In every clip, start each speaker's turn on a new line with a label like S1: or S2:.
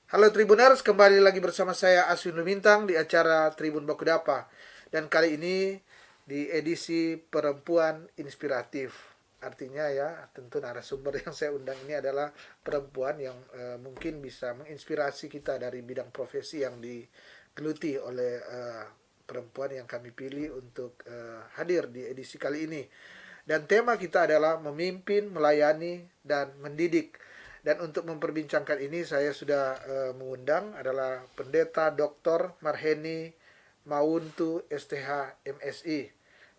S1: Halo Tribuners, kembali lagi bersama saya Aswin Lumintang di acara Tribun Bakudapa. Dan kali ini di edisi Perempuan Inspiratif. Artinya ya, tentu narasumber yang saya undang ini adalah perempuan yang mungkin bisa menginspirasi kita dari bidang profesi yang digeluti oleh perempuan yang kami pilih untuk hadir di edisi kali ini. Dan tema kita adalah memimpin, melayani, dan mendidik. Dan untuk memperbincangkan ini saya sudah mengundang adalah Pendeta Dr. Marheni Mauntu STH MSI.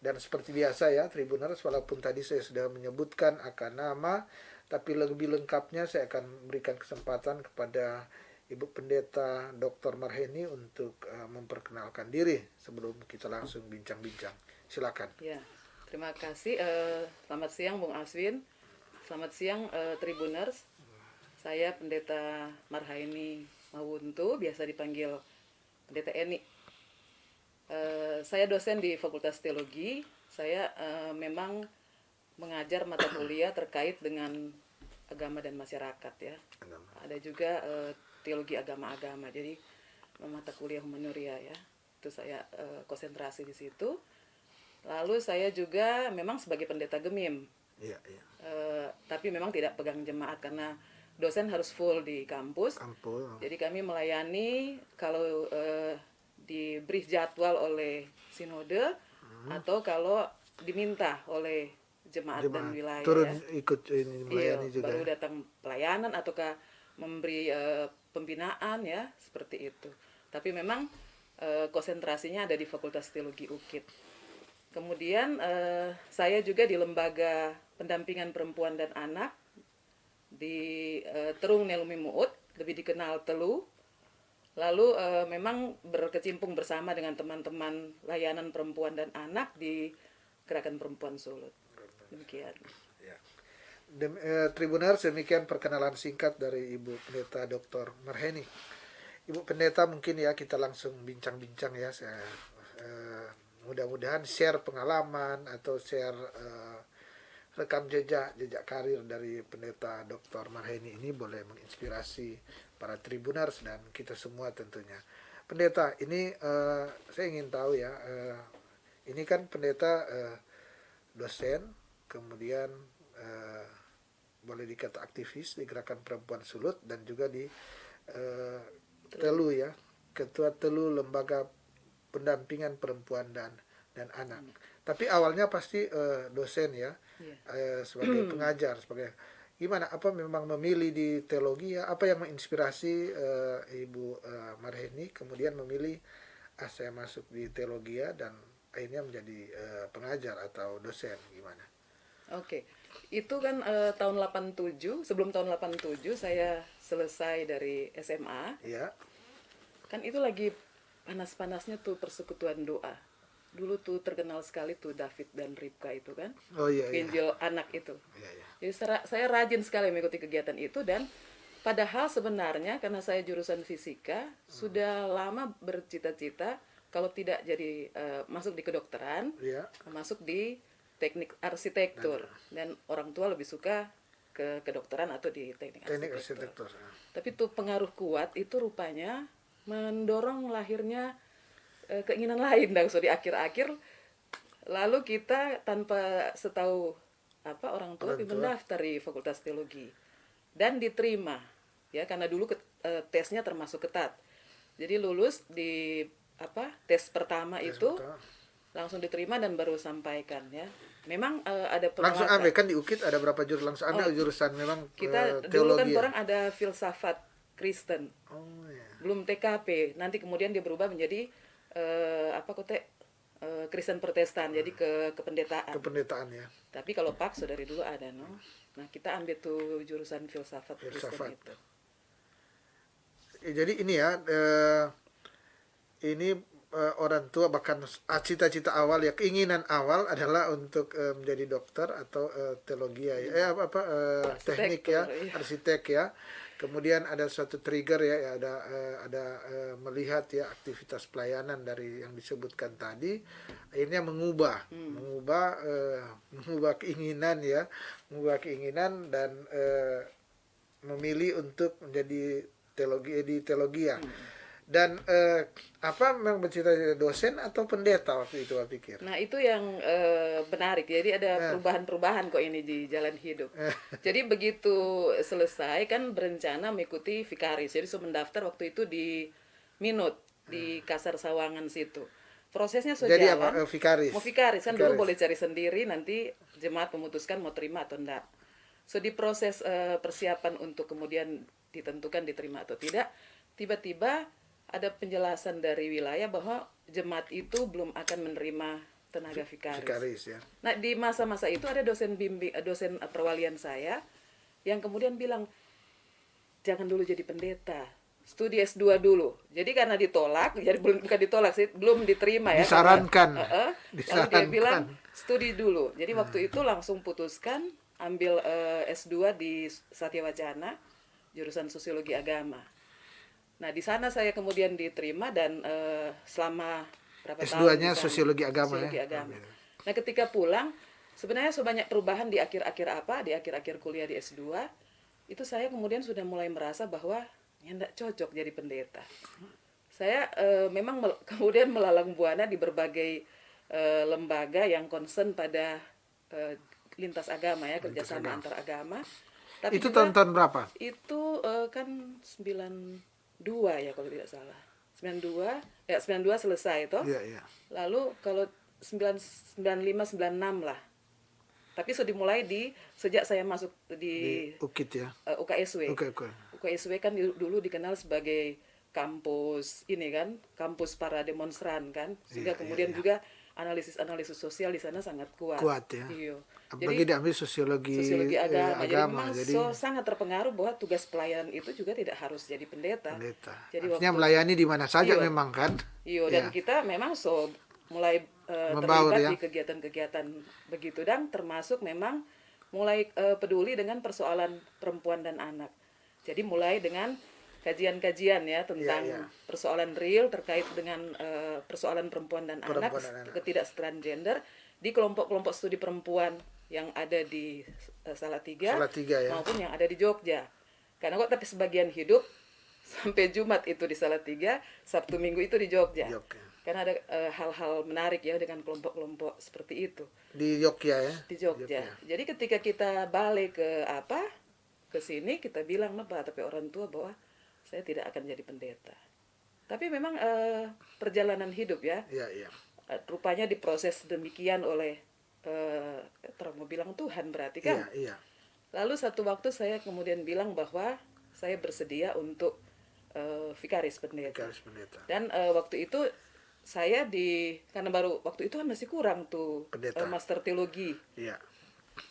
S1: Dan seperti biasa ya Tribuners, walaupun tadi saya sudah menyebutkan akan nama, tapi lebih lengkapnya saya akan memberikan kesempatan kepada Ibu Pendeta Dr. Marheni untuk memperkenalkan diri sebelum kita langsung bincang-bincang. Silakan.
S2: Ya, terima kasih. Selamat siang Bung Aswin. Selamat siang Tribuners. Saya Pendeta Marhaini Mawuntu, biasa dipanggil Pendeta Eni. Saya dosen di Fakultas Teologi. Saya memang mengajar mata kuliah terkait dengan agama dan masyarakat ya. Ada juga teologi agama-agama. Jadi mata kuliah humanuria ya. Itu saya konsentrasi di situ. Lalu saya juga memang sebagai pendeta Gemim.
S1: Iya, iya.
S2: Tapi memang tidak pegang jemaat karena dosen harus full di kampus. Jadi kami melayani kalau diberi jadwal oleh sinode atau kalau diminta oleh jemaat dan wilayah.
S1: Turun ikut ini melayani juga.
S2: Baru datang pelayanan ataukah memberi pembinaan ya seperti itu. Tapi memang konsentrasinya ada di Fakultas Teologi UKIT. Kemudian saya juga di Lembaga Pendampingan Perempuan dan Anak di Terung Nelumi Muut, lebih dikenal Telu. Lalu memang berkecimpung bersama dengan teman-teman layanan perempuan dan anak di Gerakan Perempuan Sulut. Demikian.
S1: Ya. Tribuners, demikian perkenalan singkat dari Ibu Pendeta Dr. Marheni. Ibu Pendeta, mungkin ya kita langsung bincang-bincang ya. Saya mudah-mudahan share pengalaman atau share rekam jejak karir dari Pendeta Dr. Marheni ini boleh menginspirasi para Tribuners dan kita semua tentunya. Pendeta, ini saya ingin tahu ya, ini kan Pendeta dosen, kemudian boleh dikata aktivis di Gerakan Perempuan Sulut dan juga di Telu ya, Ketua Telu Lembaga Pendampingan Perempuan dan Anak. Tapi awalnya pasti dosen ya, sebagai pengajar, sebagai gimana? Apa memang memilih di teologi ya? Apa yang menginspirasi Ibu Marheni kemudian memilih saya masuk di teologi ya dan akhirnya menjadi pengajar atau dosen gimana?
S2: Oke, itu kan tahun 87, sebelum tahun 87 saya selesai dari SMA.
S1: Ya.
S2: Kan itu lagi panas-panasnya tuh persekutuan doa. Dulu tuh terkenal sekali tuh David dan Ribka itu kan.
S1: Oh iya.
S2: Penjil anak itu.
S1: Iya, iya.
S2: Jadi saya rajin sekali mengikuti kegiatan itu dan padahal sebenarnya karena saya jurusan fisika sudah lama bercita-cita kalau tidak jadi masuk di kedokteran, masuk di teknik arsitektur dan orang tua lebih suka ke kedokteran atau di teknik arsitektur. Tapi tuh pengaruh kuat itu rupanya mendorong lahirnya keinginan lain dan so di akhir-akhir lalu kita tanpa setahu orang tua mendaftar di Fakultas Teologi dan diterima ya karena dulu tesnya termasuk ketat. Jadi lulus di tes pertama itu langsung diterima dan baru sampaikan ya. Memang ada
S1: Langsung
S2: penolakan.
S1: ambil kan di UKIT ada berapa jurusan langsung ambil jurusan memang
S2: kita
S1: teologi.
S2: Dulu kan orang ada filsafat Kristen.
S1: Oh ya.
S2: Belum TKP. Nanti kemudian dia berubah menjadi Kristen Protestan, jadi kependetaan.
S1: Kependetaan ya.
S2: Tapi kalau Pak dari dulu ada, no. Nah kita ambil tuh jurusan filsafat Kristen itu.
S1: Jadi ini ya, ini orang tua bahkan cita-cita awal ya, keinginan awal adalah untuk menjadi dokter atau teologi ya, teknik ya, arsitek ya. Kemudian ada suatu trigger ya, ada melihat ya aktivitas pelayanan dari yang disebutkan tadi, akhirnya mengubah keinginan ya, dan memilih untuk menjadi teologi ya. Dan apa memang bercita-cita dosen atau pendeta waktu itu Pak pikir?
S2: Nah, itu yang menarik. Jadi ada perubahan-perubahan kok ini di jalan hidup. Jadi begitu selesai kan berencana mengikuti vikaris. Jadi saya mendaftar waktu itu di Minut, di Kasar Sawangan situ. Prosesnya so
S1: Jadi
S2: jalan.
S1: apa vikaris?
S2: Mau vikaris kan dulu
S1: Vikaris.
S2: boleh cari sendiri, nanti jemaat memutuskan mau terima atau enggak. So di proses persiapan untuk kemudian ditentukan diterima atau tidak, tiba-tiba ada penjelasan dari wilayah bahwa jemaat itu belum akan menerima tenaga vikaris.
S1: Vikaris ya.
S2: Nah, di masa-masa itu ada dosen perwalian saya yang kemudian bilang, jangan dulu jadi pendeta, studi S2 dulu. Jadi karena ditolak, jadi bukan ditolak sih, belum diterima ya.
S1: Disarankan.
S2: Lalu dia bilang studi dulu. Jadi waktu itu langsung putuskan ambil S2 di Satya Wacana, jurusan Sosiologi Agama. Nah, di sana saya kemudian diterima dan selama berapa tahun
S1: S2-nya Sosiologi Agama
S2: Sosiologi
S1: ya.
S2: Agama. Nah, ketika pulang sebenarnya sebanyak perubahan di akhir-akhir kuliah di S2, itu saya kemudian sudah mulai merasa bahwa ya enggak cocok jadi pendeta. Saya memang kemudian melalang buana di berbagai lembaga yang concern pada lintas agama ya, kerjasama antar agama. Tapi
S1: Itu
S2: juga,
S1: tahun berapa?
S2: Itu kan 92 ya kalau tidak salah. 92 selesai toh.
S1: Iya, iya.
S2: Lalu kalau 95 96 lah. Tapi sudah dimulai sejak saya masuk di
S1: UKIT ya.
S2: UKSW.
S1: Oke.
S2: UKSW kan dulu dikenal sebagai kampus ini kan, kampus para demonstran kan. Sehingga kemudian juga analisis sosial di sana sangat kuat.
S1: Kuat ya.
S2: Iya.
S1: Apalagi diambil sosiologi
S2: agama. Jadi memang sangat terpengaruh bahwa tugas pelayanan itu juga tidak harus jadi pendeta. Jadi
S1: artinya melayani di mana saja memang kan.
S2: Iya, dan kita memang mulai
S1: Membaur,
S2: terlibat
S1: ya.
S2: di kegiatan-kegiatan begitu, dan termasuk memang mulai peduli dengan persoalan perempuan dan anak. Jadi mulai dengan kajian-kajian ya tentang persoalan real terkait dengan persoalan perempuan dan anak, ketidaksetaraan gender di kelompok-kelompok studi perempuan yang ada di Salatiga
S1: ya.
S2: maupun yang ada di Jogja. Karena kok tapi sebagian hidup sampai Jumat itu di Salatiga, Sabtu Minggu itu di Jogja. Karena ada hal-hal menarik ya dengan kelompok-kelompok seperti itu.
S1: Di Jogja ya.
S2: Di Jogja. Jadi ketika kita balik ke sini, kita bilang tapi orang tua bahwa saya tidak akan jadi pendeta. Tapi memang perjalanan hidup ya.
S1: Iya.
S2: Rupanya diproses demikian oleh terus mau bilang Tuhan berarti kan.
S1: Iya.
S2: Lalu satu waktu saya kemudian bilang bahwa saya bersedia untuk vikaris pendeta. Dan waktu itu saya karena baru waktu itu kan masih kurang tuh master teologi.
S1: Iya.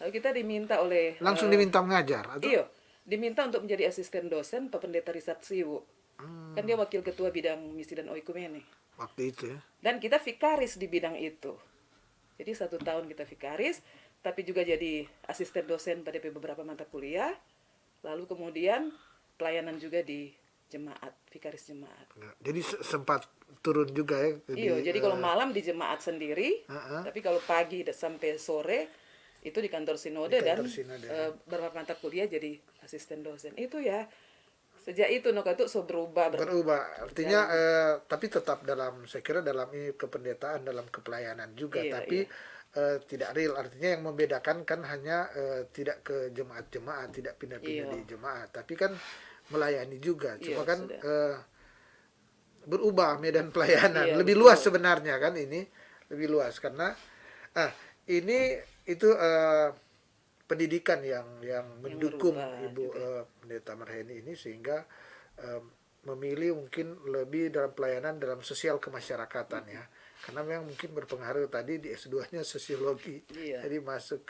S2: Lalu kita diminta oleh
S1: langsung diminta mengajar atau?
S2: Iya, diminta untuk menjadi asisten dosen Pak Pendeta Risat Siwu. Kan dia wakil ketua bidang misi dan oikumene.
S1: Waktu itu ya.
S2: Dan kita vikaris di bidang itu. Jadi 1 tahun kita vikaris, tapi juga jadi asisten dosen pada beberapa mata kuliah. Lalu kemudian pelayanan juga di jemaat, vikaris jemaat.
S1: Jadi sempat turun juga ya.
S2: Iya, jadi kalau malam di jemaat sendiri, tapi kalau pagi sampai sore itu di kantor sinode dan beberapa mata kuliah jadi asisten dosen. Itu ya. Sejak itu itu berubah.
S1: Artinya tapi tetap saya kira dalam kependetaan, dalam kepelayanan juga, tapi tidak real. Artinya yang membedakan kan hanya tidak ke jemaat-jemaat, tidak pindah-pindah di jemaat, tapi kan melayani juga. Cuma kan berubah medan pelayanan, lebih luas sebenarnya kan, ini lebih luas karena itu pendidikan yang mendukung Ibu Pendeta Marheni ini sehingga memilih mungkin lebih dalam pelayanan dalam sosial kemasyarakatan ya. Karena memang mungkin berpengaruh tadi di S2-nya sosiologi. Jadi masuk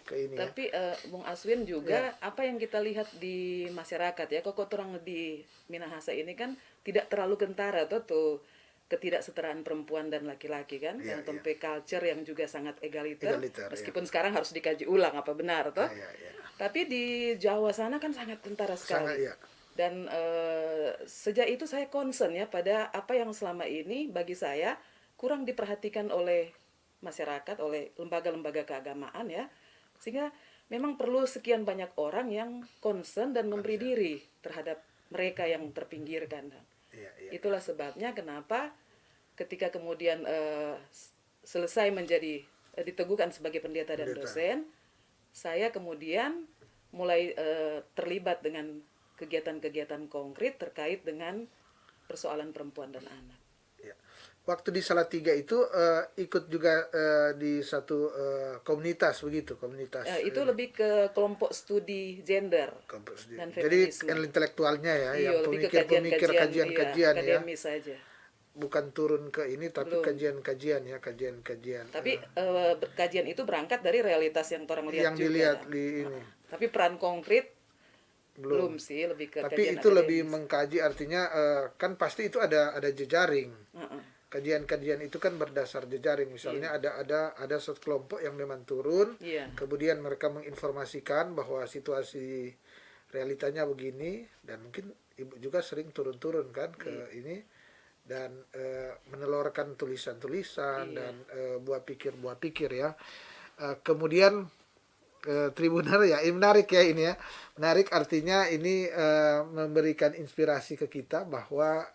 S1: ke ini.
S2: Tapi Bung Aswin juga apa yang kita lihat di masyarakat ya, kok orang di Minahasa ini kan tidak terlalu kentara tuh ketidaksetaraan perempuan dan laki-laki kan, yang tempe culture yang juga sangat egaliter meskipun sekarang harus dikaji ulang apa benar toh. Tapi di Jawa sana kan sangat kentara sekali. Dan sejak itu saya concern ya pada apa yang selama ini bagi saya kurang diperhatikan oleh masyarakat, oleh lembaga-lembaga keagamaan ya. Sehingga memang perlu sekian banyak orang yang concern dan memberi diri terhadap mereka yang terpinggirkan.
S1: Iya, iya.
S2: Itulah sebabnya kenapa ketika kemudian selesai menjadi diteguhkan sebagai pendeta dan
S1: Pendeta.
S2: dosen, saya kemudian mulai terlibat dengan kegiatan-kegiatan konkret terkait dengan persoalan perempuan dan anak.
S1: Ya. Waktu di Salatiga itu ikut juga di satu komunitas begitu, komunitas.
S2: Itu lebih ke kelompok studi gender
S1: Kampus sendiri.
S2: dan
S1: Jadi
S2: feminisme.
S1: intelektualnya ya,
S2: Iya,
S1: yang
S2: lebih ke
S1: pemikir-pemikir
S2: kajian-kajian,
S1: kajian-kajian ya,
S2: akademis saja.
S1: bukan turun ke ini tapi
S2: Belum.
S1: kajian-kajian ya, kajian-kajian.
S2: Tapi kajian itu berangkat dari realitas yang orang lihat
S1: yang
S2: juga.
S1: dilihat di ini.
S2: Tapi peran konkret
S1: Belum.
S2: belum sih, lebih ke
S1: Tapi
S2: kajian
S1: itu lebih
S2: akademis.
S1: mengkaji, artinya kan pasti itu ada jejaring.
S2: Heeh.
S1: Kajian-kajian itu kan berdasar jejaring. Misalnya ada satu kelompok yang memang turun,
S2: Iya.
S1: kemudian mereka menginformasikan bahwa situasi realitanya begini, dan mungkin ibu juga sering turun-turun kan ke ini, dan menelurkan tulisan-tulisan dan buah pikir ya. Kemudian Tribuner ya, ini menarik ya ini ya. Menarik artinya ini memberikan inspirasi ke kita bahwa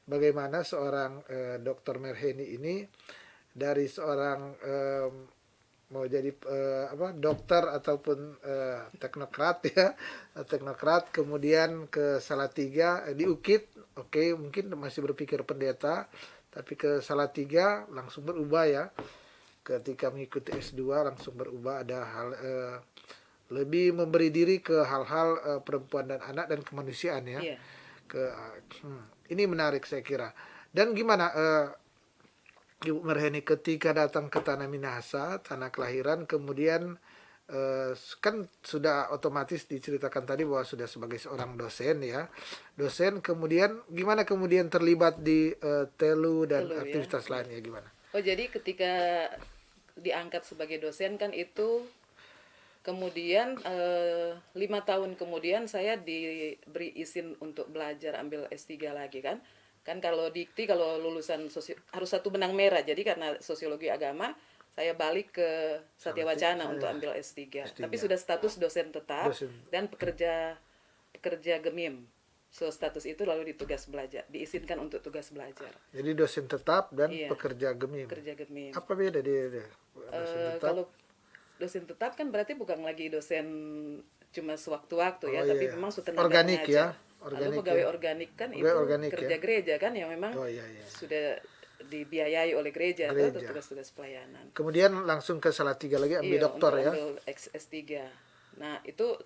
S1: bagaimana seorang Dr. Merheni ini dari seorang mau jadi dokter ataupun teknokrat ya, teknokrat, kemudian ke Salatiga di UKIT, oke, mungkin masih berpikir pendeta, tapi ke Salatiga langsung berubah ya. Ketika mengikuti S2 langsung berubah, ada hal lebih memberi diri ke hal-hal perempuan dan anak dan kemanusiaan ya.
S2: Iya.
S1: Ini menarik saya kira. Dan gimana Ibu Merheni ketika datang ke tanah Minahasa, tanah kelahiran, kemudian kan sudah otomatis diceritakan tadi bahwa sudah sebagai seorang dosen ya, dosen, kemudian gimana kemudian terlibat di telu dan
S2: Telu, ya.
S1: aktivitas lainnya gimana?
S2: Oh, jadi ketika diangkat sebagai dosen kan itu kemudian 5 tahun kemudian saya diberi izin untuk belajar ambil S3 lagi kan. Kan kalau dikti kalau lulusan harus 1 benang merah. Jadi karena sosiologi agama saya balik ke Satya Wacana untuk ambil S3. Tapi sudah status dosen tetap dan pekerja gemim. So status itu lalu diizinkan untuk tugas belajar.
S1: Jadi dosen tetap dan pekerja gemim.
S2: Pekerja gemim.
S1: Apa beda dia?
S2: Kalau dosen tetap kan berarti bukan lagi dosen cuma sewaktu-waktu ya, tapi memang tenaga
S1: organik
S2: pengajar.
S1: ya.
S2: Lalu pegawai organik kan itu
S1: organik,
S2: kerja gereja kan yang memang sudah dibiayai oleh gereja. Atau tugas-tugas pelayanan.
S1: Kemudian langsung ke Salatiga lagi ambil doktor ya.
S2: Ambil S3. Nah, itu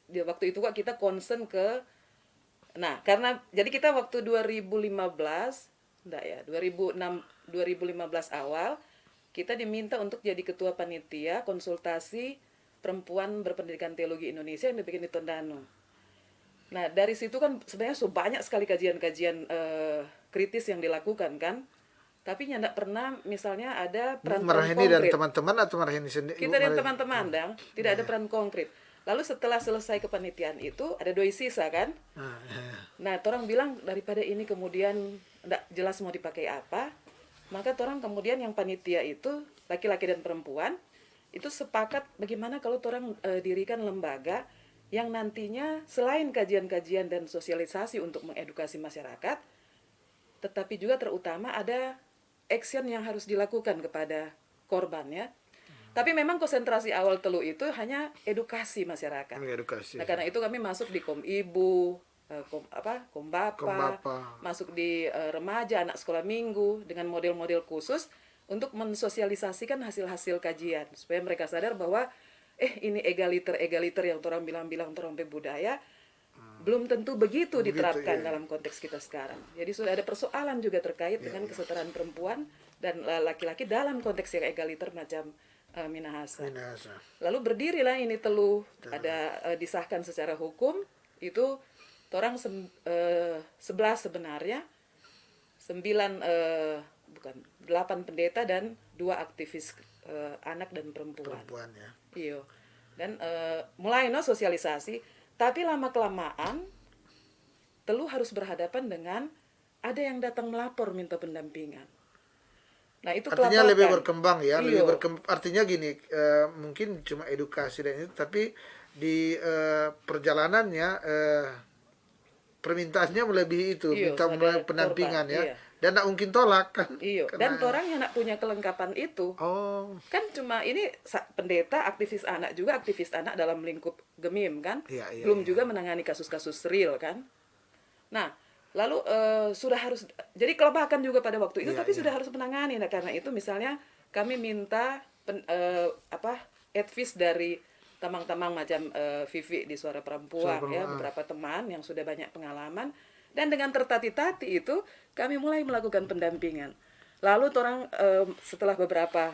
S2: di waktu itu kok kita concern ke karena jadi kita waktu 2015 awal kita diminta untuk jadi ketua panitia konsultasi perempuan berpendidikan teologi Indonesia yang dibikin di Tondano. Nah, dari situ kan sebenarnya banyak sekali kajian-kajian kritis yang dilakukan kan. Tapi tidak pernah misalnya ada peran
S1: Merheni
S2: konkret.
S1: Dan teman-teman atau Merheni sendiri?
S2: Kita dan teman-teman, tidak ada peran konkret. Lalu setelah selesai kepanitiaan itu ada doi sisa kan. Nah, orang bilang daripada ini kemudian tidak jelas mau dipakai apa, maka orang kemudian yang panitia itu laki-laki dan perempuan itu sepakat bagaimana kalau orang dirikan lembaga yang nantinya selain kajian-kajian dan sosialisasi untuk mengedukasi masyarakat, tetapi juga terutama ada action yang harus dilakukan kepada korban ya. Tapi memang konsentrasi awal telu itu hanya edukasi masyarakat. Nah, karena itu kami masuk di Komibu, Kombapa, masuk di remaja, anak sekolah minggu dengan model-model khusus untuk mensosialisasikan hasil-hasil kajian supaya mereka sadar bahwa ini egaliter yang orang bilang orang budaya belum tentu begitu diterapkan dalam konteks kita sekarang. Jadi sudah ada persoalan juga terkait dengan kesetaraan perempuan dan laki-laki dalam konteks yang egaliter macam Minahasa. Lalu berdirilah ini telu, ada disahkan secara hukum itu orang 11 sebenarnya, 8 pendeta dan 2 aktivis anak dan perempuan ya. Iya. Dan mulai sosialisasi, tapi lama kelamaan telu harus berhadapan dengan ada yang datang melapor minta pendampingan. Nah, itu
S1: artinya lebih berkembang ya, artinya gini, mungkin cuma edukasi dan itu, tapi di perjalanannya permintaannya melebihi itu,
S2: Iyo,
S1: minta
S2: ada
S1: pendampingan
S2: korban,
S1: ya,
S2: iya.
S1: dan nak mungkin tolak kan,
S2: Iyo, dan
S1: karena
S2: orang yang nak punya kelengkapan itu
S1: oh
S2: kan cuma ini pendeta, aktivis anak juga, aktivis anak dalam lingkup Gemim kan,
S1: iya iya
S2: belum
S1: iya.
S2: juga menangani kasus-kasus real kan. Nah, lalu sudah harus, jadi kelompokan juga pada waktu itu,
S1: Iya,
S2: tapi
S1: iya.
S2: sudah harus menangani. Nah, karena itu misalnya kami minta advice dari tamang-tamang macam Vivi di Suara Perempuan,
S1: Suara
S2: ya,
S1: Perempuan.
S2: beberapa teman yang sudah banyak pengalaman, dan dengan tertati-tati itu kami mulai melakukan pendampingan. Lalu orang setelah beberapa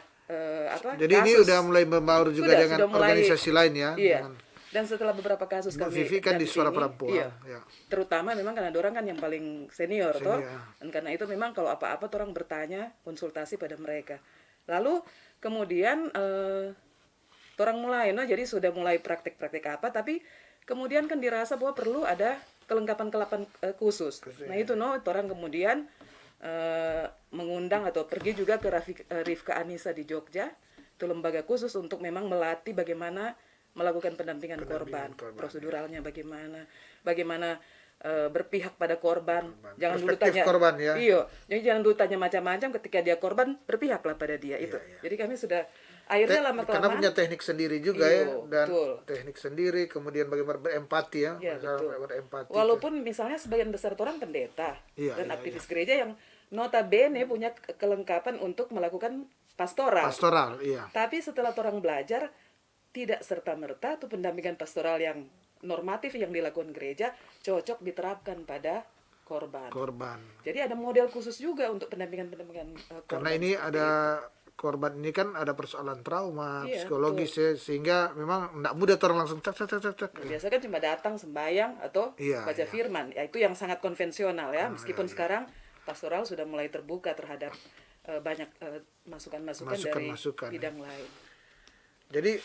S1: Jadi ini
S2: kasus,
S1: udah mulai membaur juga dengan
S2: sudah mulai,
S1: organisasi lain ya,
S2: iya.
S1: dengan
S2: Dan setelah beberapa kasus
S1: Mbak
S2: kami
S1: Vivi kan di Suara
S2: dampingi,
S1: Perempuan,
S2: iya.
S1: ya.
S2: Terutama memang karena orang kan yang paling senior, toh.
S1: Senior.
S2: Dan karena itu memang kalau apa-apa orang bertanya, konsultasi pada mereka. Lalu kemudian orang mulai, no, jadi sudah mulai praktek-praktek apa, tapi kemudian kan dirasa bahwa perlu ada kelengkapan-kelengkapan khusus. Nah itu, no, orang kemudian mengundang atau pergi juga ke Rifka Anissa di Jogja, itu lembaga khusus untuk memang melatih bagaimana melakukan pendampingan korban, proseduralnya bagaimana berpihak pada korban. Jangan dulu
S1: Perspektif
S2: tanya
S1: korban, ya.
S2: Iya, jadi jangan dulu tanya macam-macam, ketika dia korban berpihaklah pada dia itu.
S1: iya.
S2: Jadi kami sudah akhirnya lama
S1: Karena
S2: kelamaan
S1: punya teknik sendiri juga
S2: Iya,
S1: ya, dan
S2: betul.
S1: teknik sendiri, kemudian bagaimana berempati ya,
S2: Ya,
S1: masalah
S2: betul.
S1: berempati.
S2: Walaupun misalnya sebagian besar orang pendeta
S1: Iya,
S2: dan
S1: iya,
S2: aktivis gereja yang notabene punya kelengkapan untuk melakukan pastoral.
S1: Pastoral, iya.
S2: Tapi setelah orang belajar, tidak serta-merta tuh pendampingan pastoral yang normatif yang dilakukan gereja cocok diterapkan pada korban.
S1: Korban.
S2: Jadi ada model khusus juga untuk pendampingan korban.
S1: Karena ini
S2: seperti
S1: ada korban ini kan ada persoalan trauma,
S2: Iya,
S1: psikologis ya, sehingga memang tidak mudah orang langsung cek.
S2: Nah, biasa kan cuma datang sembahyang atau
S1: Iya,
S2: baca
S1: iya.
S2: firman. Ya itu yang sangat konvensional ya. Meskipun sekarang pastoral sudah mulai terbuka terhadap banyak masukan-masukan dari
S1: Masukan-masukan,
S2: bidang lain.
S1: Jadi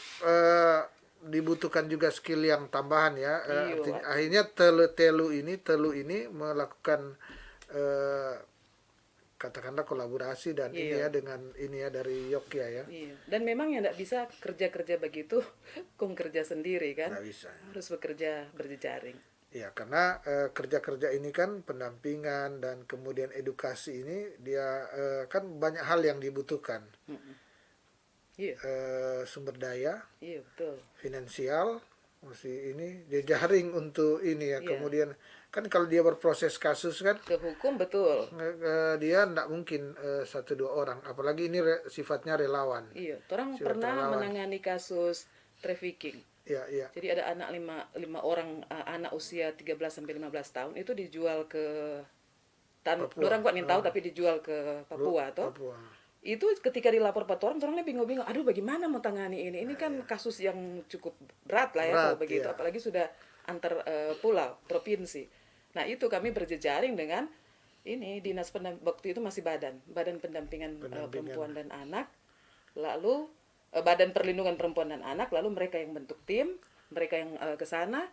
S1: dibutuhkan juga skill yang tambahan ya.
S2: Iya.
S1: Akhirnya telu ini melakukan katakanlah kolaborasi dan ini
S2: Iya.
S1: ya dengan ini ya dari Yogya ya.
S2: Iya. Dan memang yang tidak bisa kerja-kerja begitu, kong kerja sendiri kan.
S1: Nggak bisa.
S2: Harus bekerja berjejaring.
S1: Ya, karena kerja-kerja ini kan pendampingan dan kemudian edukasi ini dia kan banyak hal yang dibutuhkan.
S2: Iya.
S1: Sumber daya,
S2: Iya, betul.
S1: finansial, mesti ini jejaring untuk ini ya.
S2: Iya.
S1: Kemudian kan kalau dia berproses kasus kan
S2: Ke hukum betul.
S1: dia tidak mungkin satu dua orang, apalagi ini sifatnya relawan.
S2: Iya, orang
S1: Sifat
S2: pernah
S1: relawan.
S2: menangani kasus trafficking.
S1: Ya, ya.
S2: Jadi ada anak lima orang, anak usia 13 sampai 15 tahun itu dijual ke
S1: Papua.
S2: orang kuat yang tahu tapi dijual ke Papua toh.
S1: Papua.
S2: Itu ketika dilapor pada orang bingung-bingung, aduh bagaimana mau tangani ini? Ini kan kasus yang cukup berat lah ya kalau
S1: Berat,
S2: begitu,
S1: iya.
S2: apalagi sudah antar pulau, provinsi. Nah, itu kami berjejaring dengan ini dinas waktu itu masih Badan Pendampingan Perempuan dan Anak. Lalu Badan Perlindungan Perempuan dan Anak, lalu mereka yang bentuk tim, mereka yang ke sana.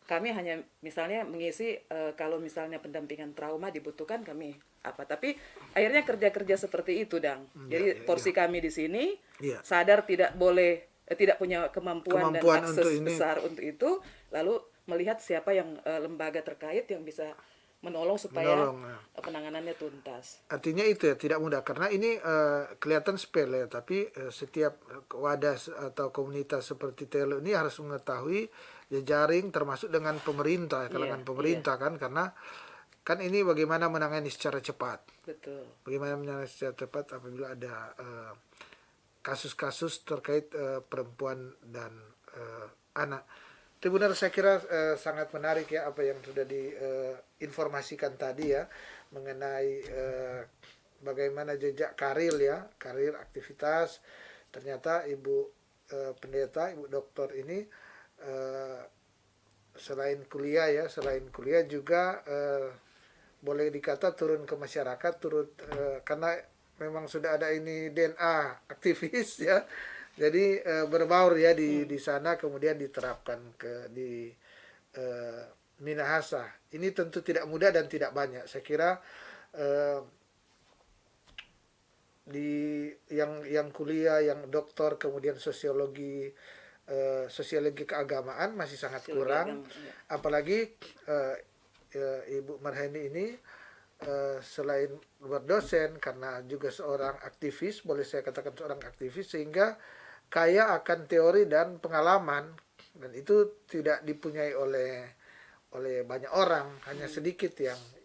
S2: Kami hanya misalnya mengisi kalau misalnya pendampingan trauma dibutuhkan kami apa. Tapi akhirnya kerja-kerja seperti itu, Dang. Jadi porsi kami di sini
S1: Iya.
S2: sadar tidak boleh tidak punya kemampuan dan akses
S1: untuk ini.
S2: besar untuk itu, lalu melihat siapa yang lembaga terkait yang bisa menolong supaya
S1: Menolong, ya.
S2: penanganannya tuntas.
S1: Artinya itu ya tidak mudah karena ini kelihatan sepele tapi setiap wadah atau komunitas seperti Telo ini harus mengetahui jejaring termasuk dengan pemerintah, kalangan
S2: Iya,
S1: pemerintah kan, karena kan ini bagaimana menangani secara cepat.
S2: Betul.
S1: Bagaimana menangani secara cepat apabila ada kasus-kasus terkait perempuan dan anak. Itu benar, saya kira sangat menarik ya apa yang sudah diinformasikan tadi ya mengenai bagaimana jejak karir ya, karir aktivitas. Ternyata Ibu pendeta, Ibu dokter ini selain kuliah juga boleh dikata turun ke masyarakat, karena memang sudah ada ini DNA aktivis ya. Jadi berbaur ya di sana, kemudian diterapkan di Minahasa. Ini tentu tidak mudah dan tidak banyak. Saya kira di yang kuliah, yang doktor, kemudian sosiologi, sosiologi keagamaan masih sangat
S2: Sosiologi
S1: kurang,
S2: agama, iya.
S1: apalagi Ibu Marheni ini selain berdosen karena juga seorang aktivis, boleh saya katakan seorang aktivis, sehingga kaya akan teori dan pengalaman, dan itu tidak dipunyai oleh banyak orang, hanya sedikit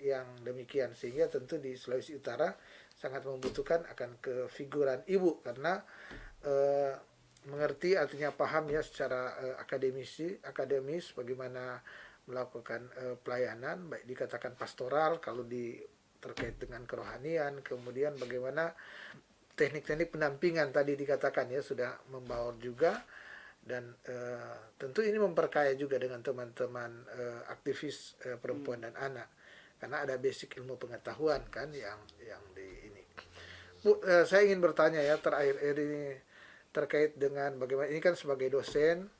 S1: yang demikian, sehingga tentu di Sulawesi Utara sangat membutuhkan akan kefiguran ibu karena mengerti, artinya paham ya secara akademis bagaimana melakukan pelayanan, baik dikatakan pastoral kalau terkait dengan kerohanian, kemudian bagaimana teknik-teknik pendampingan tadi dikatakan ya sudah membaur juga, dan tentu ini memperkaya juga dengan teman-teman aktivis perempuan dan anak karena ada basic ilmu pengetahuan kan yang di ini. Bu, saya ingin bertanya ya terakhir ini terkait dengan bagaimana ini kan sebagai dosen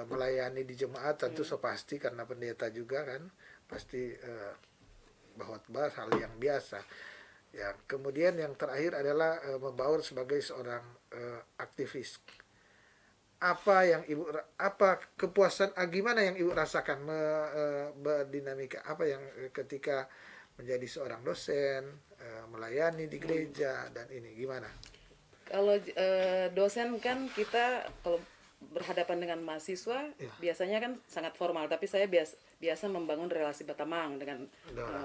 S1: melayani di jemaat tentu so pasti karena pendeta juga kan pasti bahwa hal yang biasa ya. Kemudian yang terakhir adalah membaur sebagai seorang aktivis. Apa kepuasan gimana yang ibu rasakan berdinamika apa yang ketika menjadi seorang dosen melayani di gereja dan ini gimana?
S2: Kalau dosen kan kita kalau berhadapan dengan mahasiswa biasanya kan sangat formal, tapi saya biasa membangun relasi batamang dengan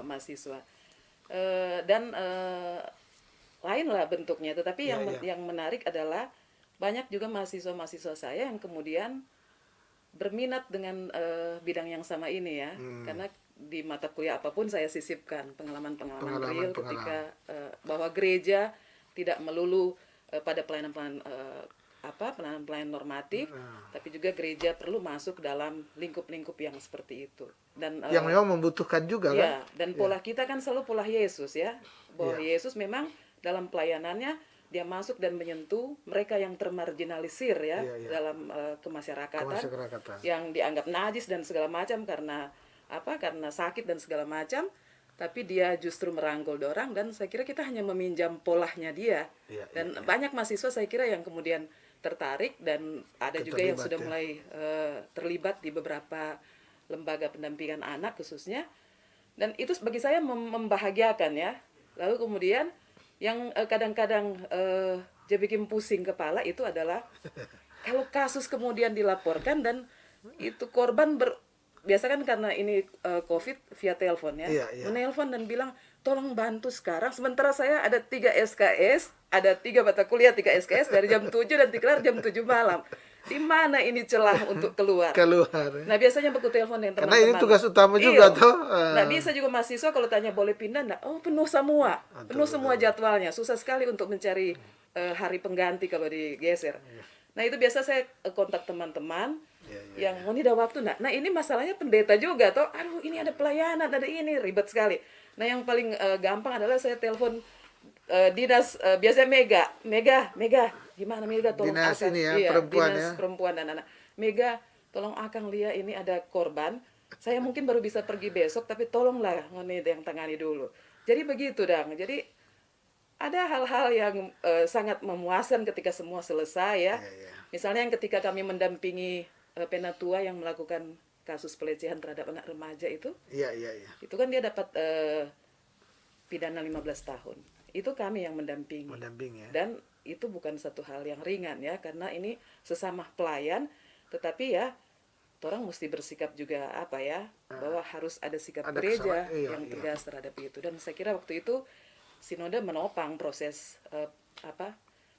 S2: mahasiswa dan lain lah bentuknya. Tetapi yang menarik adalah banyak juga mahasiswa saya yang kemudian berminat dengan bidang yang sama ini ya, karena di mata kuliah apapun saya sisipkan pengalaman real ketika bahwa gereja tidak melulu pada pelayanan normatif, tapi juga gereja perlu masuk dalam lingkup-lingkup yang seperti itu. Dan
S1: yang memang membutuhkan juga
S2: ya,
S1: kan?
S2: Dan pola kita kan selalu pola Yesus ya, bahwa Yesus memang dalam pelayanannya dia masuk dan menyentuh mereka yang termarginalisir ya, dalam kemasyarakatan, yang dianggap najis dan segala macam karena sakit dan segala macam. Tapi dia justru merangkul dorang, dan saya kira kita hanya meminjam polanya dia. Dan banyak mahasiswa saya kira yang kemudian tertarik, dan ada juga yang sudah mulai terlibat di beberapa lembaga pendampingan anak khususnya. Dan itu bagi saya membahagiakan ya. Lalu kemudian yang kadang-kadang dia bikin pusing kepala itu adalah kalau kasus kemudian dilaporkan dan itu korban biasa kan karena ini COVID via telepon ya, menelpon dan bilang tolong bantu sekarang. Sementara saya ada 3 SKS, ada 3 mata kuliah 3 SKS dari jam 7 dan dikelar jam 7 malam. Di mana ini celah untuk keluar? Nah biasanya beku telepon yang teman-teman.
S1: Karena ini tugas utama juga tuh.
S2: Nah bisa juga mahasiswa kalau tanya boleh pindah nggak? Oh penuh semua, penuh semua jadwalnya. Susah sekali untuk mencari hari pengganti kalau digeser. Nah itu biasa saya kontak teman-teman yang ini ada waktu nggak? Nah ini masalahnya pendeta juga toh. Aduh ini ada pelayanan, ada ini ribet sekali. Nah yang paling gampang adalah saya telepon dinas biasanya Mega gimana Mega tolong
S1: dinas
S2: Akang,
S1: ini ya, perempuan
S2: dinas
S1: ya,
S2: perempuan dan anak. Mega tolong Akang Lia ini ada korban. Saya mungkin baru bisa pergi besok, tapi tolonglah ngene yang tangani dulu. Jadi begitu dong. Jadi ada hal-hal yang sangat memuaskan ketika semua selesai ya. Misalnya yang ketika kami mendampingi penatua yang melakukan kasus pelecehan terhadap anak remaja itu. Itu kan dia dapat pidana 15 tahun. Itu kami yang mendampingi.
S1: Ya.
S2: Dan itu bukan satu hal yang ringan ya, karena ini sesama pelayan, tetapi ya orang mesti bersikap juga bahwa harus ada sikap gereja yang tegas terhadap itu. Dan saya kira waktu itu sinode menopang proses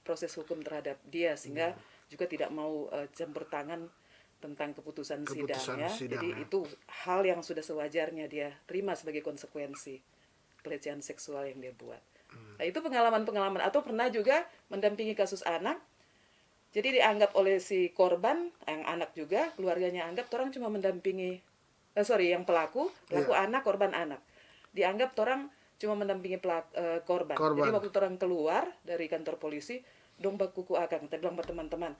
S2: proses hukum terhadap dia, sehingga juga tidak mau campur tangan tentang keputusan sidang ya. Jadi itu hal yang sudah sewajarnya dia terima sebagai konsekuensi pelecehan seksual yang dia buat. Nah, itu pengalaman-pengalaman. Atau pernah juga mendampingi kasus anak. Jadi dianggap oleh si korban, yang anak juga, keluarganya anggap orang cuma mendampingi yang pelaku anak, korban anak. Dianggap orang cuma mendampingi korban. Jadi waktu orang keluar dari kantor polisi, dong bakuku akang, kita bilang teman-teman,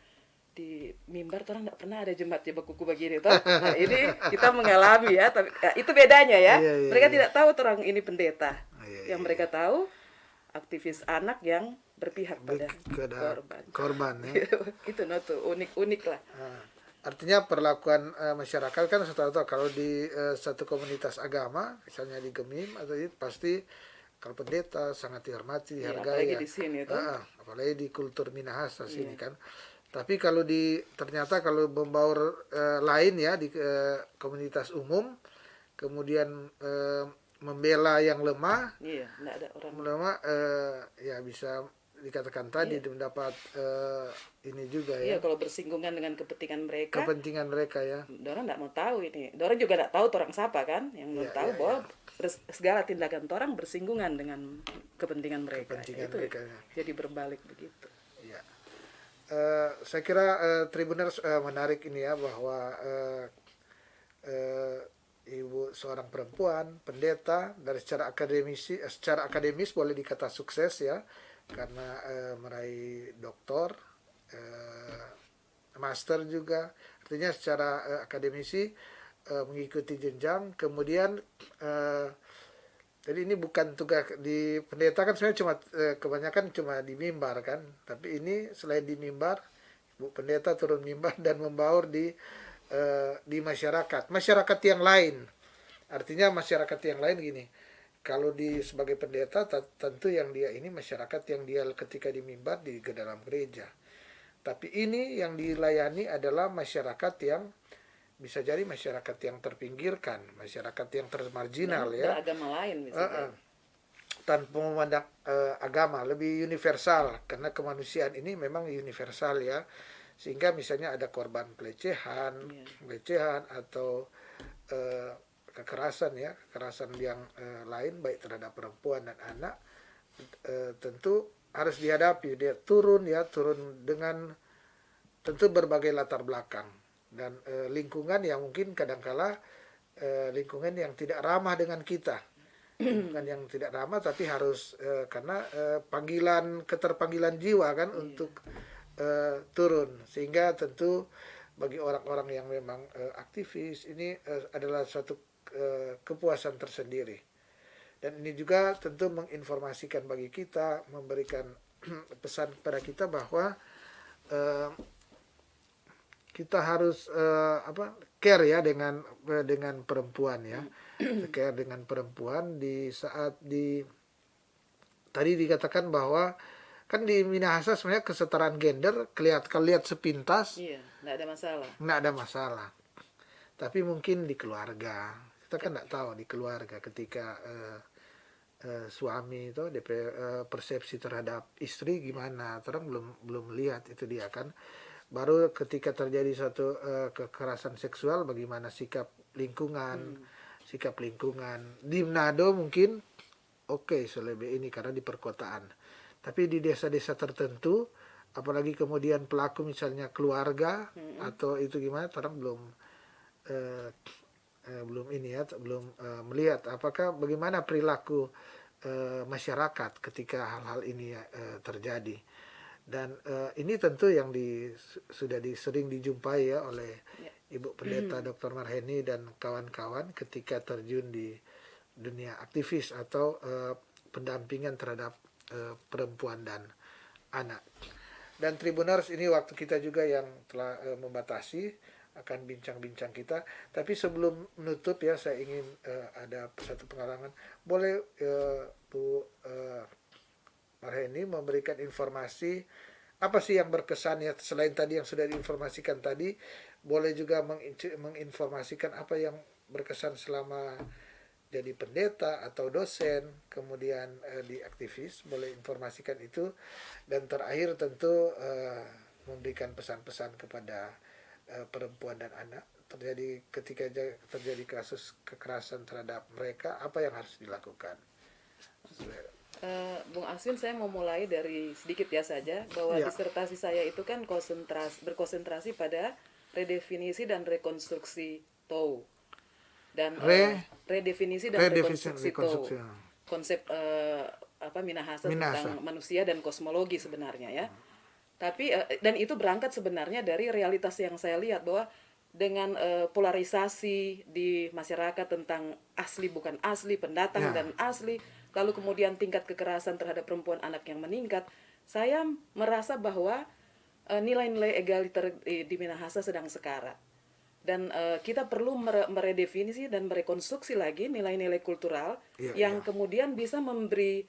S2: di mimbar orang tidak pernah ada jemaat bakuku begini toh. Nah, ini kita mengalami ya, tapi itu bedanya ya. Mereka tidak tahu orang ini pendeta. Yang mereka tahu aktivis anak yang berpihak pada korban.
S1: Korban ya.
S2: Itu tuh unik-unik lah.
S1: Nah, artinya perlakuan masyarakat kan tahu kalau di satu komunitas agama, misalnya di Gemim atau itu pasti kalau pendeta sangat dihormati, dihargai
S2: apalagi
S1: ya.
S2: di sini itu.
S1: Apalagi di kultur Minahasa sini kan. Tapi kalau ternyata kalau membaur lain ya di komunitas umum, kemudian membela yang lemah,
S2: Enggak ada orang
S1: lemah, ya bisa dikatakan tadi mendapat ini juga ya.
S2: Kalau bersinggungan dengan kepentingan mereka
S1: ya.
S2: Dorang nggak mau tahu ini. Dorang juga nggak tahu orang siapa kan, yang mau tahu bahwa segala tindakan orang bersinggungan dengan kepentingan mereka. Jadi berbalik begitu.
S1: Ya. Saya kira Tribuners menarik ini ya, bahwa ibu seorang perempuan pendeta dari secara akademis boleh dikata sukses ya, karena meraih doktor, master juga, artinya secara akademisi mengikuti jenjang. Kemudian jadi ini bukan tugas di pendeta kan, sebenarnya cuma kebanyakan cuma di mimbar kan, tapi ini selain di mimbar, ibu pendeta turun mimbar dan membaur di masyarakat yang lain. Artinya masyarakat yang lain gini, kalau sebagai pendeta tentu yang dia ini masyarakat yang dia ketika di mimbar di dalam gereja. Tapi ini yang dilayani adalah masyarakat yang bisa jadi masyarakat yang terpinggirkan, masyarakat yang termarginal ya.
S2: Beragama lain misalnya.
S1: Tanpa memandang agama, lebih universal, karena kemanusiaan ini memang universal ya. Sehingga misalnya ada korban pelecehan atau kekerasan yang lain baik terhadap perempuan dan anak, tentu harus dihadapi. Dia turun dengan tentu berbagai latar belakang dan lingkungan yang mungkin kadangkala lingkungan yang tidak ramah dengan kita, bukan yang tidak ramah, tapi harus karena keterpanggilan jiwa kan untuk turun, sehingga tentu bagi orang-orang yang memang aktivis ini adalah suatu kepuasan tersendiri. Dan ini juga tentu menginformasikan bagi kita, memberikan pesan kepada kita bahwa kita harus care ya dengan perempuan ya. Care dengan perempuan di saat tadi dikatakan bahwa kan di Minahasa sebenarnya kesetaraan gender kalau lihat sepintas
S2: nggak
S1: ada masalah. Tapi mungkin di keluarga kita kan nggak tahu, di keluarga ketika suami itu persepsi terhadap istri gimana, orang belum lihat itu dia kan. Baru ketika terjadi suatu kekerasan seksual, bagaimana sikap lingkungan di Manado mungkin selebih ini karena di perkotaan. Tapi di desa-desa tertentu, apalagi kemudian pelaku misalnya keluarga atau itu gimana, orang belum melihat bagaimana perilaku masyarakat ketika hal-hal ini terjadi. Dan ini tentu yang sudah sering dijumpai ya oleh Ibu Pendeta Dr. Marheni dan kawan-kawan ketika terjun di dunia aktivis atau pendampingan terhadap perempuan dan anak. Dan Tribuners, ini waktu kita juga yang telah membatasi akan bincang-bincang kita. Tapi sebelum menutup ya, saya ingin ada satu pengalaman. Boleh Bu Marheni memberikan informasi apa sih yang berkesan ya, selain tadi yang sudah diinformasikan tadi, boleh juga menginformasikan apa yang berkesan selama jadi pendeta atau dosen, kemudian di aktivis, boleh informasikan itu. Dan terakhir tentu memberikan pesan-pesan kepada perempuan dan anak ketika terjadi kasus kekerasan terhadap mereka, apa yang harus dilakukan.
S2: Bung Aswin, saya mau mulai dari sedikit ya saja, bahwa disertasi saya itu kan berkonsentrasi pada redefinisi dan rekonstruksi TOW. Dan redefinisi dan rekonstruksi TOW. Konsep Minahasa tentang manusia dan kosmologi sebenarnya ya. Tapi dan itu berangkat sebenarnya dari realitas yang saya lihat, bahwa dengan polarisasi di masyarakat tentang asli bukan asli, pendatang
S1: Ya.
S2: dan asli, lalu kemudian tingkat kekerasan terhadap perempuan anak yang meningkat, saya merasa bahwa nilai-nilai egaliter di Minahasa sedang sekarat. Dan kita perlu meredefinisi dan merekonstruksi lagi nilai-nilai kultural
S1: Iya,
S2: yang
S1: iya.
S2: kemudian bisa memberi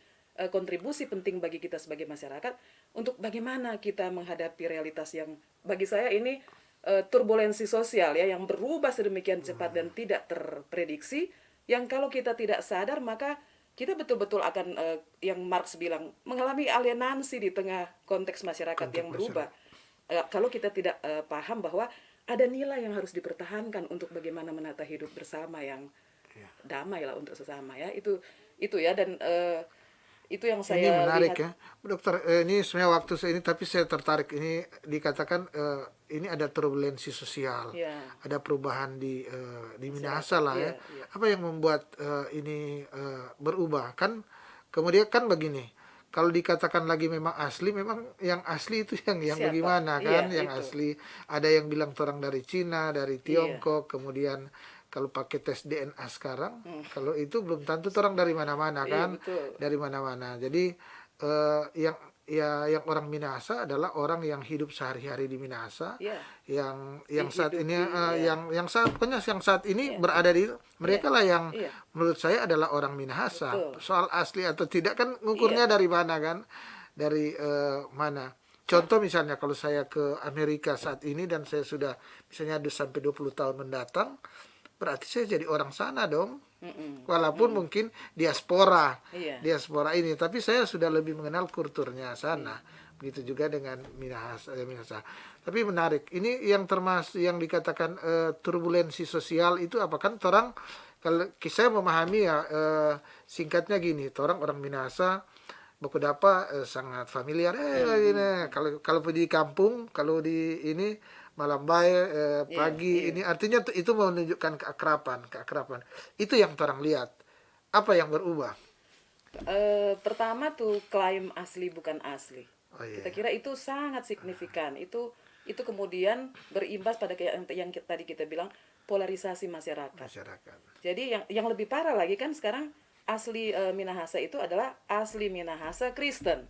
S2: kontribusi penting bagi kita sebagai masyarakat untuk bagaimana kita menghadapi realitas yang bagi saya ini turbulensi sosial ya, yang berubah sedemikian cepat dan tidak terprediksi, yang kalau kita tidak sadar maka kita betul-betul akan yang Marx bilang mengalami alienasi di tengah konteks masyarakat
S1: Konteks
S2: yang berubah. Kalau kita tidak paham bahwa ada nilai yang harus dipertahankan untuk bagaimana menata hidup bersama yang damai lah untuk sesama ya, itu ya. Dan itu yang
S1: Ini
S2: saya
S1: menarik
S2: lihat.
S1: ya, Dokter. Ini sebenarnya waktu saya ini, tapi saya tertarik. Ini dikatakan ini ada turbulensi sosial,
S2: Ya,
S1: ada perubahan di Minahasa
S2: masyarakat.
S1: lah ya.
S2: Iya, iya.
S1: Apa yang membuat ini berubah? Kan kemudian kan begini, kalau dikatakan lagi memang asli, memang yang asli itu yang
S2: Siapa?
S1: bagaimana
S2: Iya,
S1: kan? Yang
S2: itu.
S1: asli ada yang bilang orang dari Cina, dari
S2: Iya.
S1: Tiongkok, kemudian kalau pakai tes DNA sekarang, kalau itu belum tentu orang dari mana-mana
S2: Iya,
S1: kan,
S2: betul.
S1: dari mana-mana. Jadi yang yang orang Minahasa adalah orang yang hidup sehari-hari di Minahasa,
S2: Iya.
S1: yang saat ini
S2: Dihidupi ya.
S1: yang saat ini
S2: Iya.
S1: berada di
S2: Iya.
S1: mereka lah yang
S2: Iya.
S1: menurut saya adalah orang Minahasa.
S2: Betul.
S1: Soal asli atau tidak kan ngukurnya
S2: Iya.
S1: dari mana kan? Dari mana? Contoh misalnya kalau saya ke Amerika saat ini dan saya sudah misalnya sampai 20 tahun mendatang, berarti saya jadi orang sana dong.
S2: Mm-mm.
S1: Walaupun mungkin diaspora,
S2: Iya.
S1: diaspora ini, tapi saya sudah lebih mengenal kulturnya sana. Begitu juga dengan Minahasa. Tapi menarik. Ini yang termasuk yang dikatakan turbulensi sosial itu apa kan? Orang kalau saya memahami ya singkatnya gini, orang Minahasa baku dapa sangat familiar. Ini kalau di kampung, kalau di ini malam baik
S2: Iya.
S1: pagi
S2: Iya.
S1: ini artinya itu menunjukkan keakraban. Itu yang orang lihat. Apa yang berubah?
S2: Pertama tuh klaim asli bukan asli.
S1: Oh iya,
S2: Kita kira itu sangat signifikan. Itu kemudian berimbas pada kayak yang tadi kita bilang polarisasi masyarakat.
S1: masyarakat.
S2: Jadi yang lebih parah lagi kan sekarang asli Minahasa itu adalah asli Minahasa Kristen.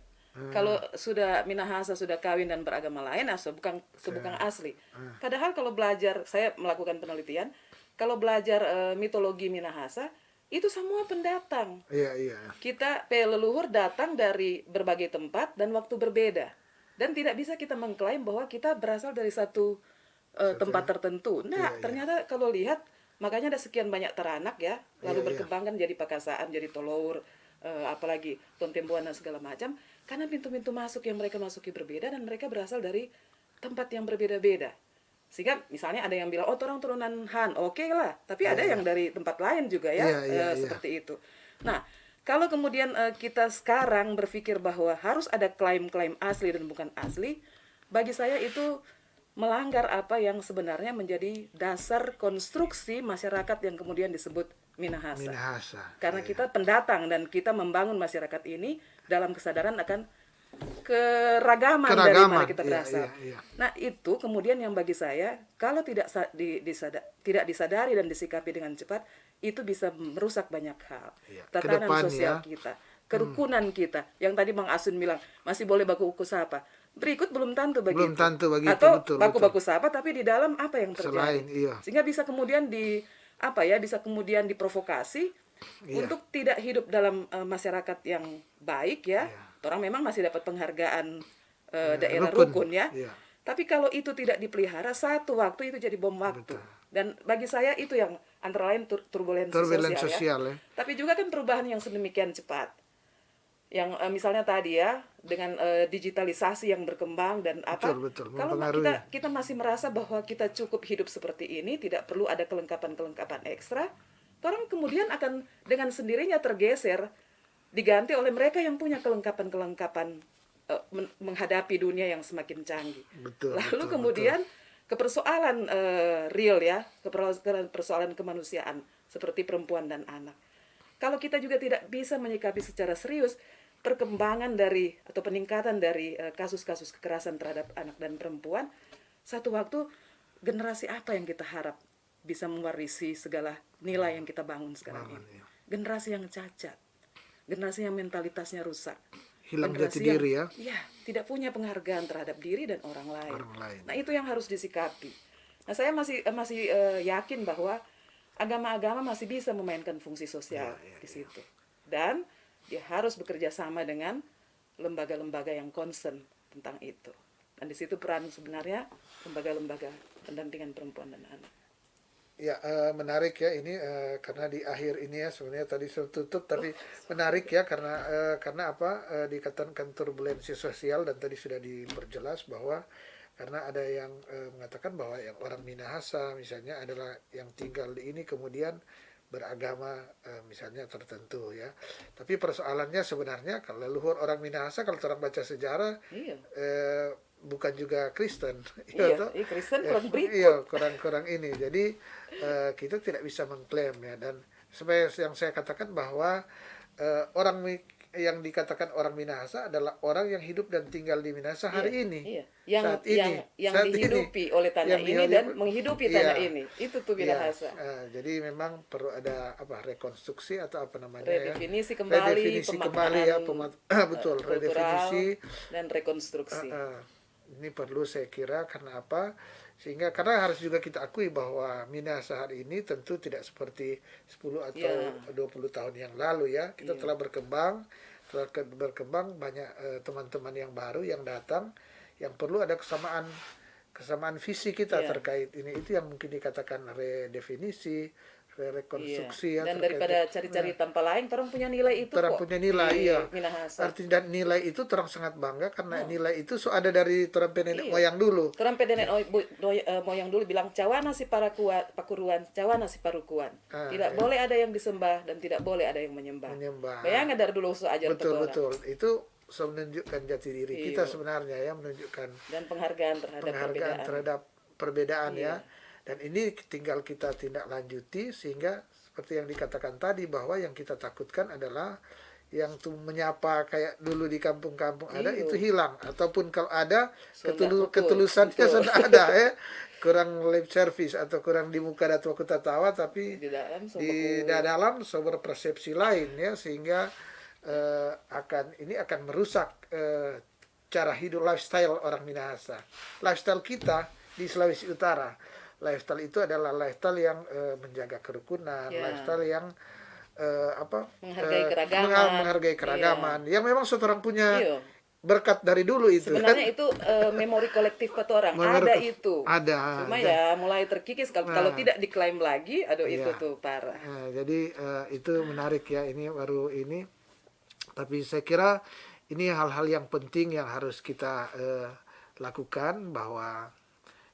S2: Kalau sudah Minahasa sudah kawin dan beragama lain, bukan asli. Padahal kalau belajar, saya melakukan penelitian, kalau belajar mitologi Minahasa, itu semua pendatang.
S1: Iya, iya.
S2: Kita leluhur datang dari berbagai tempat dan waktu berbeda. Dan tidak bisa kita mengklaim bahwa kita berasal dari satu tempat tertentu. Nah,
S1: Iya, iya.
S2: ternyata kalau lihat, makanya ada sekian banyak teranak ya, lalu
S1: Iya,
S2: berkembang kan jadi Pakasaan, jadi Tolour, apalagi Tontembuan dan segala macam, karena pintu-pintu masuk yang mereka masuki berbeda dan mereka berasal dari tempat yang berbeda-beda. Sehingga misalnya ada yang bilang, oh orang turunan Han, oke lah. Tapi ada yang dari tempat lain juga ya,
S1: Iya, iya, iya.
S2: seperti itu. Nah, kalau kemudian kita sekarang berpikir bahwa harus ada klaim-klaim asli dan bukan asli, bagi saya itu melanggar apa yang sebenarnya menjadi dasar konstruksi masyarakat yang kemudian disebut Minahasa.
S1: Minahasa.
S2: Karena kita pendatang dan kita membangun masyarakat ini dalam kesadaran akan keragaman dari mana kita
S1: iya,
S2: berasal.
S1: iya, iya.
S2: Nah, itu kemudian yang bagi saya kalau tidak tidak disadari dan disikapi dengan cepat, itu bisa merusak banyak hal.
S1: Iya, ke
S2: Tatanan
S1: depan
S2: sosial
S1: ya.
S2: kita, kerukunan kita. Yang tadi Bang Asun bilang, masih boleh baku-baku sapa. Berikut belum tentu begitu.
S1: Belum tentu begitu,
S2: Atau
S1: betul,
S2: baku-baku sapa tapi di dalam apa yang terjadi.
S1: Selain, iya.
S2: Sehingga bisa kemudian bisa kemudian diprovokasi
S1: Iya.
S2: untuk tidak hidup dalam masyarakat yang baik ya.
S1: Iya.
S2: Orang memang masih dapat penghargaan daerah
S1: rukun.
S2: rukun ya.
S1: Iya.
S2: Tapi kalau itu tidak dipelihara, satu waktu itu jadi bom waktu.
S1: Betul.
S2: Dan bagi saya itu yang antara lain turbulensi
S1: Turbulensi
S2: sosial
S1: sosial ya.
S2: Tapi juga kan perubahan yang sedemikian cepat. Yang misalnya tadi ya, dengan digitalisasi yang berkembang dan apa.
S1: Betul,
S2: Kalau
S1: mempengaruhi.
S2: kita masih merasa bahwa kita cukup hidup seperti ini, tidak perlu ada kelengkapan-kelengkapan ekstra, orang kemudian akan dengan sendirinya tergeser, diganti oleh mereka yang punya kelengkapan-kelengkapan menghadapi dunia yang semakin canggih.
S1: Betul,
S2: Lalu
S1: betul,
S2: kemudian ke persoalan real ya, ke persoalan kemanusiaan seperti perempuan dan anak. Kalau kita juga tidak bisa menyikapi secara serius perkembangan dari atau peningkatan dari kasus-kasus kekerasan terhadap anak dan perempuan, satu waktu generasi apa yang kita harap bisa mewarisi segala nilai yang kita bangun sekarang ini? Generasi yang cacat, generasi yang mentalitasnya rusak,
S1: Hilang
S2: generasi
S1: jati diri ya.
S2: ya tidak punya penghargaan terhadap diri dan orang lain.
S1: Orang lain.
S2: Nah itu yang harus disikapi. Nah saya masih yakin bahwa agama-agama masih bisa memainkan fungsi sosial di situ, dan dia harus bekerja sama dengan lembaga-lembaga yang concern tentang itu. Dan di situ peran sebenarnya lembaga-lembaga pendampingan perempuan dan anak.
S1: Ya, menarik ya ini karena di akhir ini ya sebenarnya tadi sudah tutup tapi menarik ya karena apa dikatakan turbulensi sosial dan tadi sudah diperjelas bahwa karena ada yang mengatakan bahwa yang orang Minahasa misalnya adalah yang tinggal di ini kemudian beragama misalnya tertentu ya. Tapi persoalannya sebenarnya kalau leluhur orang Minahasa kalau orang baca sejarah bukan juga Kristen.
S2: Iya, Kristen kurang berikut.
S1: Iya, kurang ini. Jadi kita tidak bisa mengklaim ya dan seperti yang saya katakan bahwa orang yang dikatakan orang Minahasa adalah orang yang hidup dan tinggal di Minahasa hari ini.
S2: Iya. Yang
S1: saat
S2: dihidupi oleh tanah ini dan menghidupi tanah ini. Itu tuh Minahasa.
S1: Jadi memang perlu ada rekonstruksi atau apa namanya
S2: redefinisi kembali,
S1: betul, redefinisi
S2: dan rekonstruksi.
S1: Ini perlu saya kira karena apa? Sehingga karena harus juga kita akui bahwa Minahasa hari ini tentu tidak seperti 10 atau 20 tahun yang lalu ya. Kita telah berkembang banyak teman-teman yang baru yang datang yang perlu ada kesamaan visi kita terkait ini. Itu yang mungkin dikatakan redefinisi, rekonstruksi
S2: dan daripada cari-cari tanpa lain orang punya nilai itu
S1: orang punya nilai
S2: Minahasa.
S1: Arti dan nilai itu orang sangat bangga karena nilai itu ada dari orang nenek moyang dulu.
S2: Orang nenek moyang dulu bilang cawana si pakuruan, cawana si parukuan. Tidak boleh ada yang disembah dan tidak boleh ada yang menyembah. Bayangkan dari dulu ajaran
S1: betul. Itu menunjukkan jati diri kita sebenarnya ya, menunjukkan
S2: dan penghargaan
S1: terhadap perbedaan ya. Dan ini tinggal kita tindak lanjuti sehingga seperti yang dikatakan tadi bahwa yang kita takutkan adalah yang tuh menyapa kayak dulu di kampung-kampung ada itu hilang ataupun kalau ada ketulusannya sudah ada ya, kurang lip service atau kurang di muka datua kita tawa tapi di dalam sumber persepsi lain ya sehingga akan merusak cara hidup lifestyle orang Minahasa. Lifestyle kita di Sulawesi Utara. Lifestyle itu adalah lifestyle yang menjaga kerukunan, lifestyle yang menghargai keragaman, yang memang seorang punya berkat dari dulu itu.
S2: Sebenarnya itu memori kolektif orang ada. Cuma ya mulai terkikis kalau tidak diklaim lagi, itu tuh parah.
S1: Jadi itu menarik ya ini baru ini. Tapi saya kira ini hal-hal yang penting yang harus kita lakukan bahwa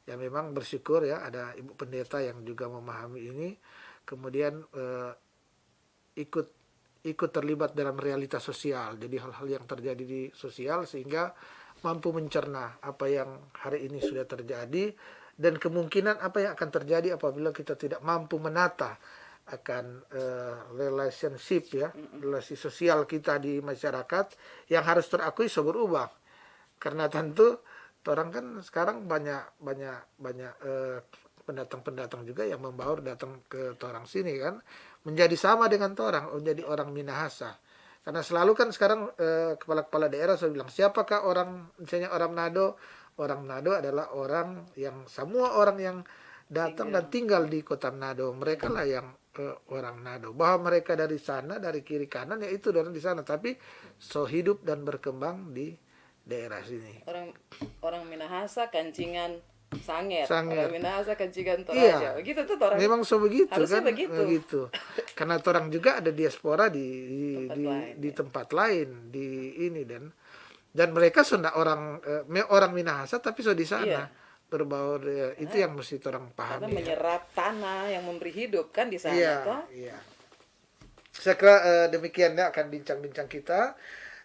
S1: ya memang bersyukur ya ada Ibu Pendeta yang juga memahami ini kemudian ikut terlibat dalam realitas sosial jadi hal-hal yang terjadi di sosial sehingga mampu mencerna apa yang hari ini sudah terjadi dan kemungkinan apa yang akan terjadi apabila kita tidak mampu menata akan relationship ya relasi sosial kita di masyarakat yang harus terakui berubah karena tentu orang kan sekarang banyak pendatang juga yang membaur datang ke orang sini kan menjadi sama dengan orang menjadi orang Minahasa karena selalu kan sekarang kepala-kepala daerah saya bilang siapakah orang misalnya orang Manado adalah orang yang semua orang yang datang dan tinggal di kota Manado mereka lah yang orang Manado bahwa mereka dari sana dari kiri kanan ya itu dari di sana tapi hidup dan berkembang di daerah sini.
S2: Orang Minahasa kancingan Sanger. Orang Minahasa kancingan Toraja. Begitu tuh orang.
S1: Memang begitu kan?
S2: Begitu.
S1: Karena orang juga ada diaspora di tempat lain di ini dan mereka sudah orang Minahasa tapi di sana berbaur itu yang mesti orang pahami.
S2: Karena menyerap tanah yang memberi hidup kan di sana
S1: Iya. Saya kira demikiannya akan bincang-bincang kita.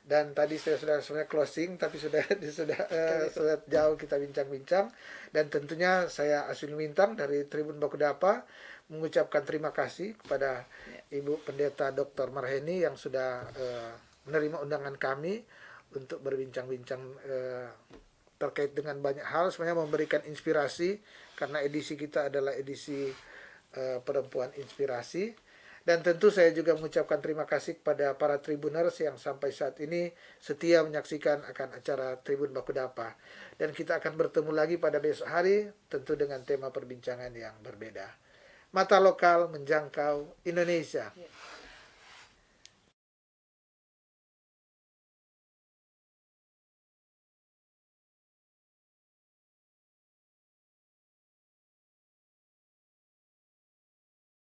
S1: Dan tadi saya sudah sebenarnya closing tapi sudah jauh kita bincang-bincang dan tentunya saya Aswin Lumintang dari Tribun Bakudapa mengucapkan terima kasih kepada Ibu Pendeta Dr. Marheni yang sudah menerima undangan kami untuk berbincang-bincang terkait dengan banyak hal, sebenarnya memberikan inspirasi karena edisi kita adalah edisi Perempuan Inspirasi. Dan tentu saya juga mengucapkan terima kasih kepada para Tribuners yang sampai saat ini setia menyaksikan akan acara Tribun Bakudapa. Dan kita akan bertemu lagi pada besok hari, tentu dengan tema perbincangan yang berbeda. Mata lokal menjangkau Indonesia.